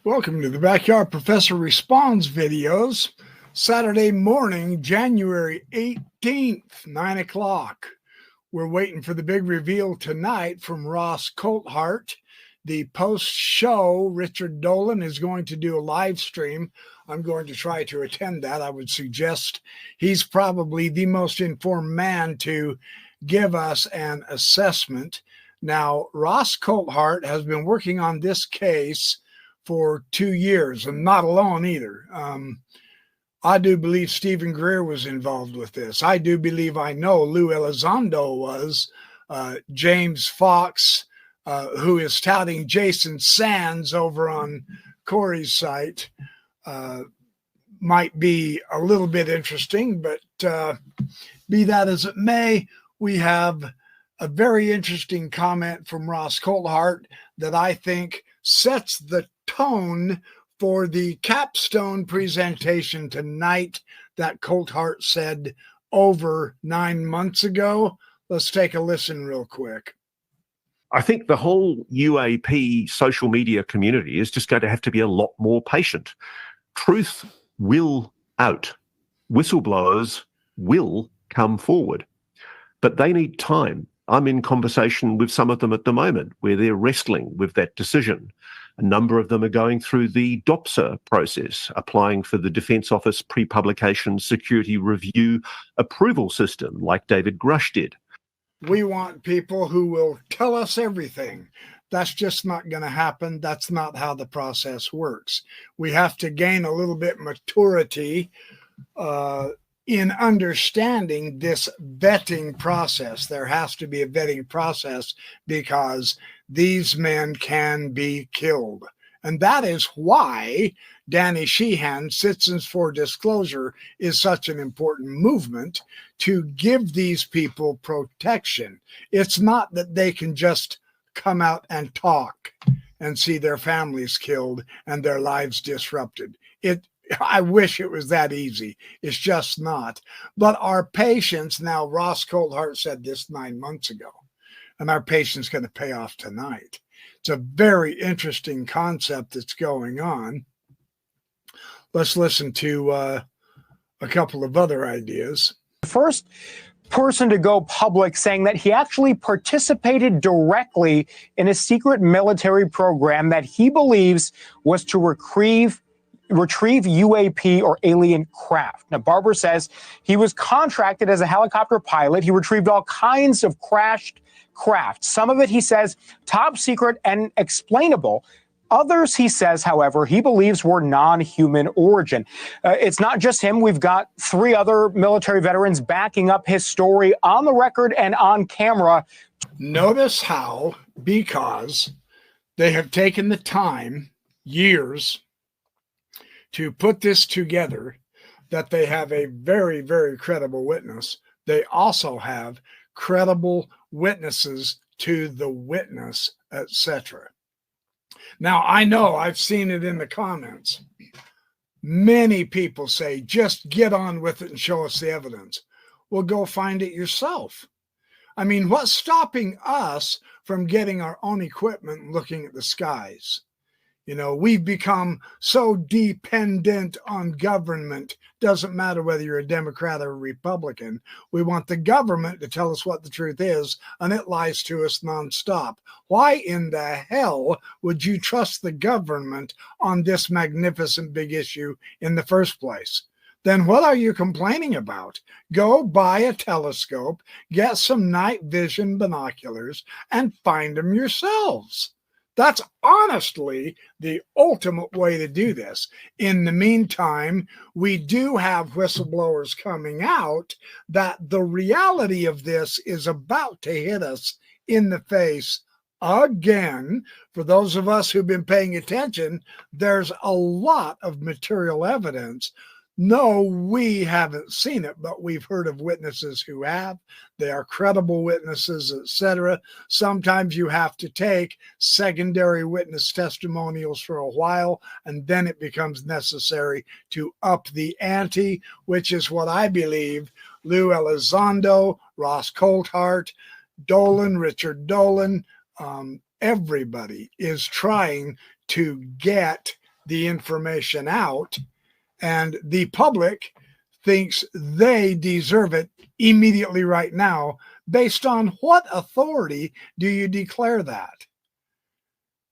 Welcome to the Backyard Professor Responds videos. Saturday morning, January 18th, 9 o'clock. We're waiting for the big reveal tonight from Ross Coulthart. The post-show, Richard Dolan is going to do a live stream. I'm going to try to attend that. I would suggest he's probably the most informed man to give us an assessment. Now, Ross Coulthart has been working on this case for 2 years, and not alone either. I do believe Stephen Greer was involved with this. I do believe I know Lou Elizondo was. James Fox, who is touting Jason Sands over on Corey's site, might be a little bit interesting, but be that as it may, we have a very interesting comment from Ross Coulthart that I think sets the tone for the capstone presentation tonight that Coulthart said over 9 months ago. Let's take a listen real quick. I think the whole UAP social media community is just going to have to be a lot more patient. Truth will out. Whistleblowers will come forward, but they need time. I'm in conversation with some of them at the moment where they're wrestling with that decision. A number of them are going through the DOPSA process, applying for the Defence Office pre-publication security review approval system, like David Grush did. We want people who will tell us everything. That's just not going to happen. That's not how the process works. We have to gain a little bit maturity in understanding this vetting process. There has to be a vetting process because these men can be killed. And that is why Danny Sheehan, Citizens for Disclosure, is such an important movement to give these people protection. It's not that they can just come out and talk and see their families killed and their lives disrupted. I wish it was that easy. It's just not. But our patience, now Ross Coulthart said this 9 months ago, and our patience is going to pay off tonight. It's a very interesting concept that's going on. Let's listen to a couple of other ideas. The first person to go public saying that he actually participated directly in a secret military program that he believes was to retrieve UAP or alien craft. Now, Barber says he was contracted as a helicopter pilot. He retrieved all kinds of crashed craft. Some of it, he says, top secret and explainable. Others, he says, however, he believes were non-human origin. It's not just him. We've got 3 other military veterans backing up his story on the record and on camera. Notice how, because they have taken the time, years, to put this together, that they have a very, very credible witness. They also have credible witnesses to the witness, etc. Now, I know I've seen it in the comments. Many people say, just get on with it and show us the evidence. Well, go find it yourself. I mean, what's stopping us from getting our own equipment and looking at the skies? You know, we've become so dependent on government. Doesn't matter whether you're a Democrat or a Republican. We want the government to tell us what the truth is, and it lies to us nonstop. Why in the hell would you trust the government on this magnificent big issue in the first place? Then what are you complaining about? Go buy a telescope, get some night vision binoculars, and find them yourselves. That's honestly the ultimate way to do this. In the meantime, we do have whistleblowers coming out that the reality of this is about to hit us in the face again. For those of us who've been paying attention, there's a lot of material evidence. No, we haven't seen it, but we've heard of witnesses who have. They are credible witnesses, etc. Sometimes you have to take secondary witness testimonials for a while, and then it becomes necessary to up the ante, which is what I believe Lou Elizondo, Ross Coulthart, Dolan, Richard Dolan, everybody is trying to get the information out, and the public thinks they deserve it immediately right now. Based on what authority do you declare that?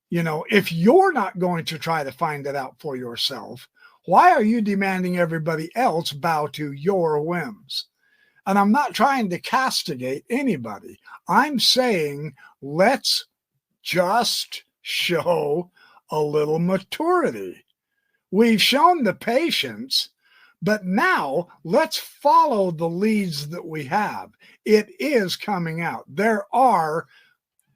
You know, if you're not going to try to find it out for yourself, why are you demanding everybody else bow to your whims? And I'm not trying to castigate anybody. I'm saying let's just show a little maturity. We've shown the patience, but now let's follow the leads that we have. It is coming out. There are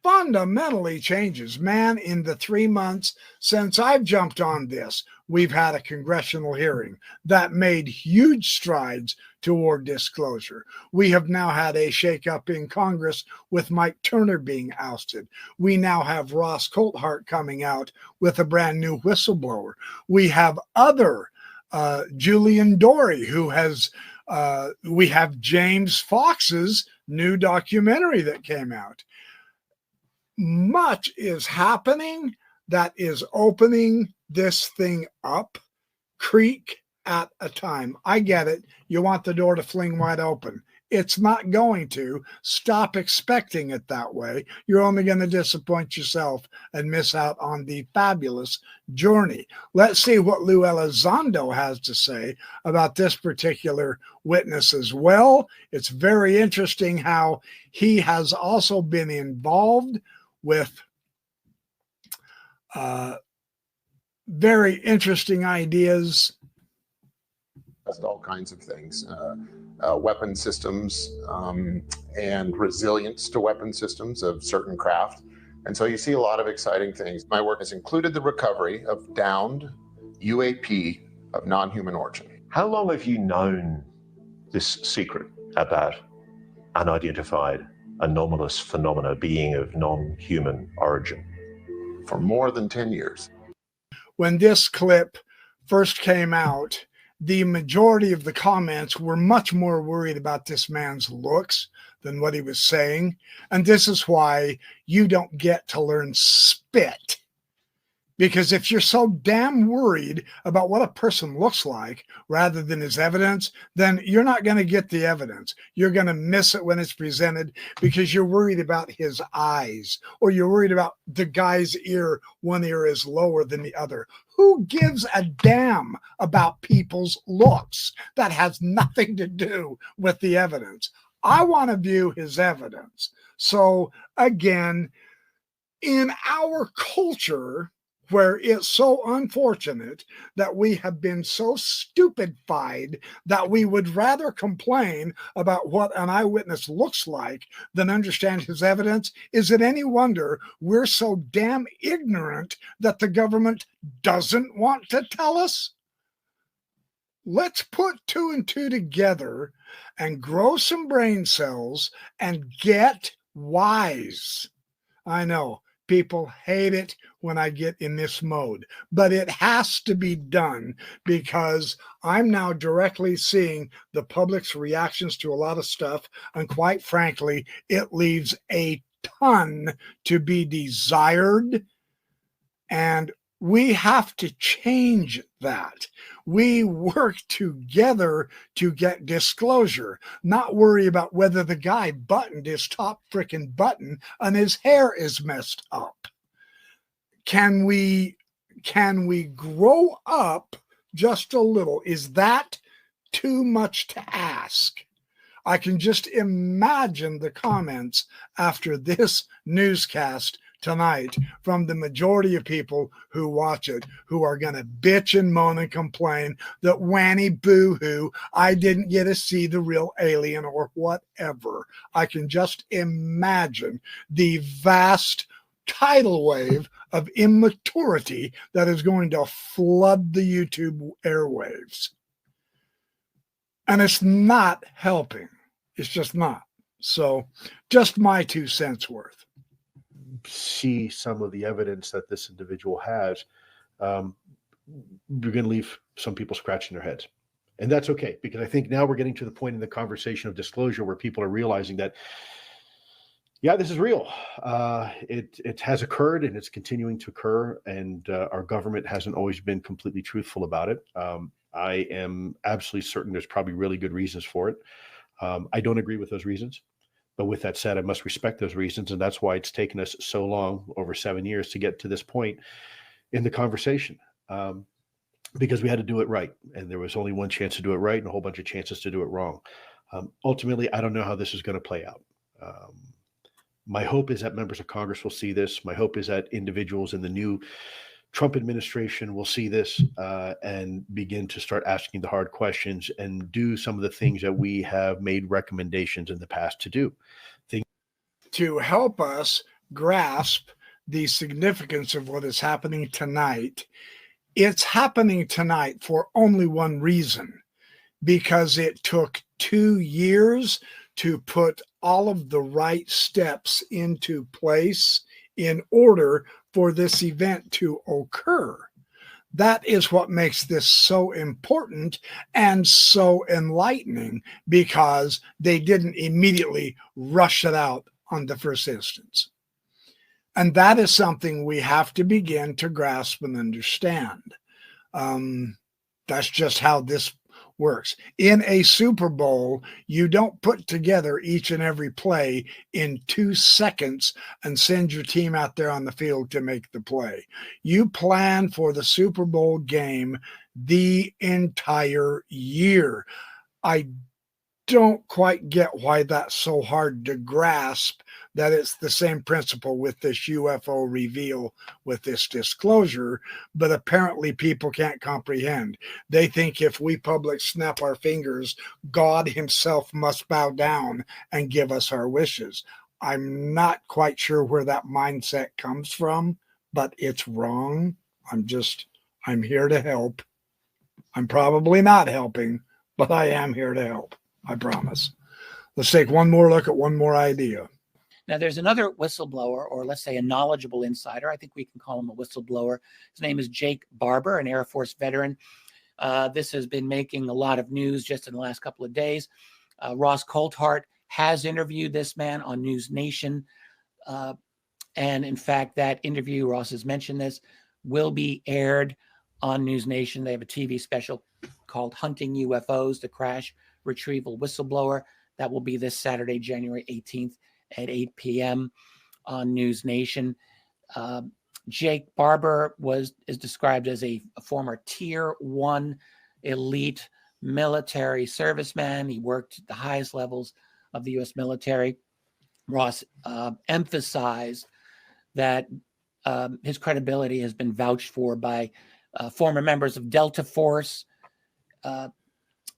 fundamentally changes. Man, in the 3 months since I've jumped on this, we've had a congressional hearing that made huge strides toward disclosure. We have now had a shakeup in Congress with Mike Turner being ousted. We now have Ross Coulthart coming out with a brand new whistleblower. We have other Julian Dory, who has, we have James Fox's new documentary that came out. Much is happening that is opening this thing up, creak at a time. I get it. You want the door to fling wide open. It's not going to. Stop expecting it that way. You're only going to disappoint yourself and miss out on the fabulous journey. Let's see what Lou Elizondo has to say about this particular witness as well. It's very interesting how he has also been involved with very interesting ideas. All kinds of things, weapon systems and resilience to weapon systems of certain craft. And so you see a lot of exciting things. My work has included the recovery of downed UAP of non-human origin. How long have you known this secret about unidentified anomalous phenomena being of non-human origin? For more than 10 years. When this clip first came out, the majority of the comments were much more worried about this man's looks than what he was saying. And this is why you don't get to learn spit. Because if you're so damn worried about what a person looks like rather than his evidence, then you're not going to get the evidence. You're going to miss it when it's presented because you're worried about his eyes, or you're worried about the guy's ear. One ear is lower than the other. Who gives a damn about people's looks? That has nothing to do with the evidence. I want to view his evidence. So again, in our culture, where it's so unfortunate that we have been so stupidified that we would rather complain about what an eyewitness looks like than understand his evidence, is it any wonder we're so damn ignorant that the government doesn't want to tell us? Let's put 2 and 2 together and grow some brain cells and get wise. I know. People hate it when I get in this mode, but it has to be done because I'm now directly seeing the public's reactions to a lot of stuff. And quite frankly, it leaves a ton to be desired. And we have to change that. We work together to get disclosure, not worry about whether the guy buttoned his top freaking button and his hair is messed up. Can we grow up just a little? Is that too much to ask? I can just imagine the comments after this newscast tonight from the majority of people who watch it, who are going to bitch and moan and complain that whanny boo-hoo, I didn't get to see the real alien or whatever. I can just imagine the vast tidal wave of immaturity that is going to flood the YouTube airwaves. And it's not helping. It's just not. So just my 2 cents worth. See some of the evidence that this individual has, you're going to leave some people scratching their heads. And that's okay, because I think now we're getting to the point in the conversation of disclosure where people are realizing that, Yeah, this is real. It has occurred and it's continuing to occur, and our government hasn't always been completely truthful about it. I am absolutely certain there's probably really good reasons for it. I don't agree with those reasons, but with that said, I must respect those reasons, and that's why it's taken us so long, over 7 years, to get to this point in the conversation. Because we had to do it right, and there was only one chance to do it right and a whole bunch of chances to do it wrong. Ultimately, I don't know how this is going to play out. My hope is that members of Congress will see this. My hope is that individuals in the new Trump administration will see this and begin to start asking the hard questions and do some of the things that we have made recommendations in the past to do. To help us grasp the significance of what is happening tonight, it's happening tonight for only one reason, because it took 2 years to put all of the right steps into place in order for this event to occur. That is what makes this so important and so enlightening, because they didn't immediately rush it out on the first instance. And that is something we have to begin to grasp and understand. That's just how this works. In a Super Bowl, you don't put together each and every play in 2 seconds and send your team out there on the field to make the play. You plan for the Super Bowl game the entire year. I don't quite get why that's so hard to grasp, that it's the same principle with this UFO reveal, with this disclosure, but apparently people can't comprehend. They think if we public snap our fingers, God himself must bow down and give us our wishes. I'm not quite sure where that mindset comes from, but it's wrong. I'm here to help. I'm probably not helping, but I am here to help. I promise. Let's take one more look at one more idea. Now, there's another whistleblower, or let's say a knowledgeable insider. I think we can call him a whistleblower. His name is Jake Barber, an Air Force veteran. This has been making a lot of news just in the last couple of days. Ross Coulthart has interviewed this man on News Nation. And in fact, that interview, Ross has mentioned this, will be aired on News Nation. They have a TV special called Hunting UFOs, the Crash Retrieval Whistleblower. That will be this Saturday, January 18th at 8 p.m. on News Nation. Jake Barber is described as a former Tier 1 elite military serviceman. He worked at the highest levels of the U.S. military. Ross emphasized that his credibility has been vouched for by former members of Delta Force.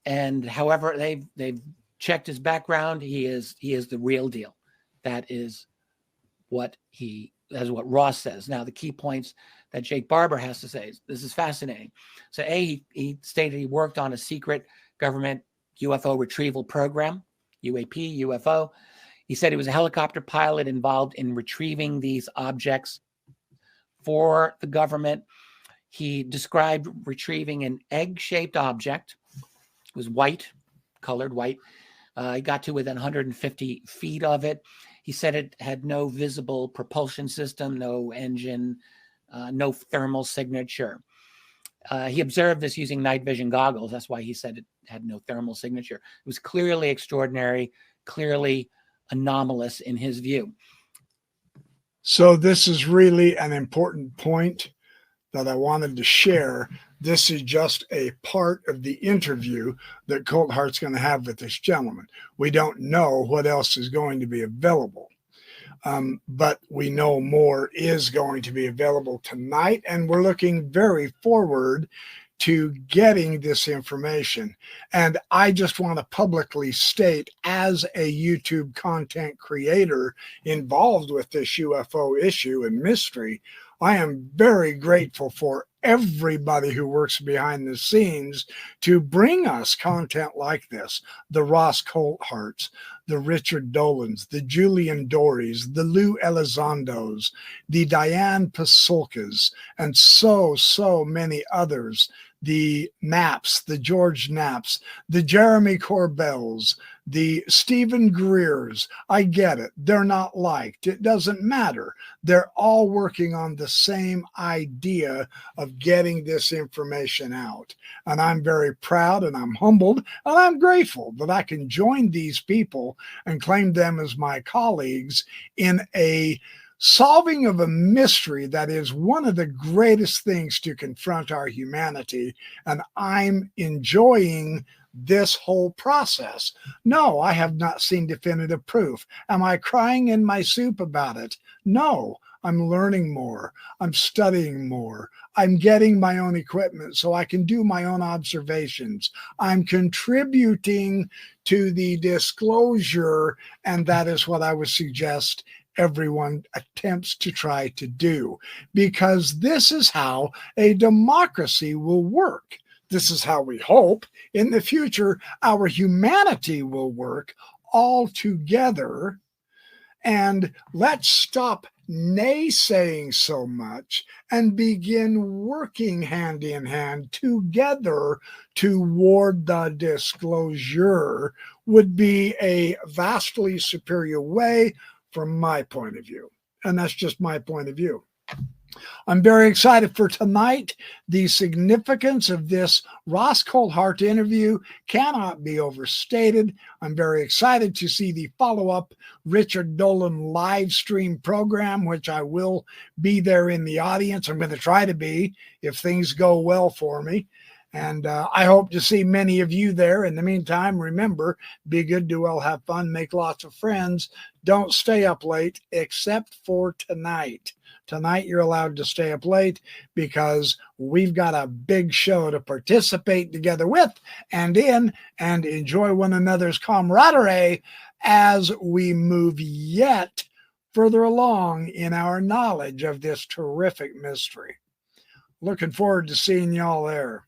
And however they've checked his background, he is the real deal. That is what Ross says. Now, the key points that Jake Barber has to say, this is fascinating. So he stated he worked on a secret government UFO retrieval program, UAP, UFO. He said he was a helicopter pilot involved in retrieving these objects for the government. He described retrieving an egg-shaped object. It was white, colored white. He got to within 150 feet of it. He said it had no visible propulsion system, no engine, no thermal signature. He observed this using night vision goggles. That's why he said it had no thermal signature. It was clearly extraordinary, clearly anomalous in his view. So this is really an important point that I wanted to share. This is just a part of the interview that Coulthart's going to have with this gentleman. We don't know what else is going to be available, but we know more is going to be available tonight, and we're looking very forward to getting this information. And I just want to publicly state, as a YouTube content creator involved with this UFO issue and mystery, I am very grateful for everybody who works behind the scenes to bring us content like this. The Ross Coultharts, the Richard Dolans, the Julian Dorys, the Lou Elizondos, the Diane Pasulkas, and so many others the Knapps, the George Knapps, the Jeremy Corbells, the Stephen Greers. I get it. They're not liked. It doesn't matter. They're all working on the same idea of getting this information out. And I'm very proud and I'm humbled and I'm grateful that I can join these people and claim them as my colleagues in a solving of a mystery that is one of the greatest things to confront our humanity. And I'm enjoying this whole process. No, I have not seen definitive proof. Am I crying in my soup about it? No, I'm learning more. I'm studying more. I'm getting my own equipment so I can do my own observations. I'm contributing to the disclosure, and that is what I would suggest everyone attempts to try to do, because this is how a democracy will work. This is how we hope in the future our humanity will work all together. And let's stop naysaying so much and begin working hand in hand together toward the disclosure would be a vastly superior way from my point of view. And that's just my point of view. I'm very excited for tonight. The significance of this Ross Coulthart interview cannot be overstated. I'm very excited to see the follow-up Richard Dolan live stream program, which I will be there in the audience. I'm going to try to be if things go well for me. And I hope to see many of you there. In the meantime, remember, be good, do well, have fun, make lots of friends. Don't stay up late except for tonight. Tonight, you're allowed to stay up late because we've got a big show to participate together with and in and enjoy one another's camaraderie as we move yet further along in our knowledge of this terrific mystery. Looking forward to seeing y'all there.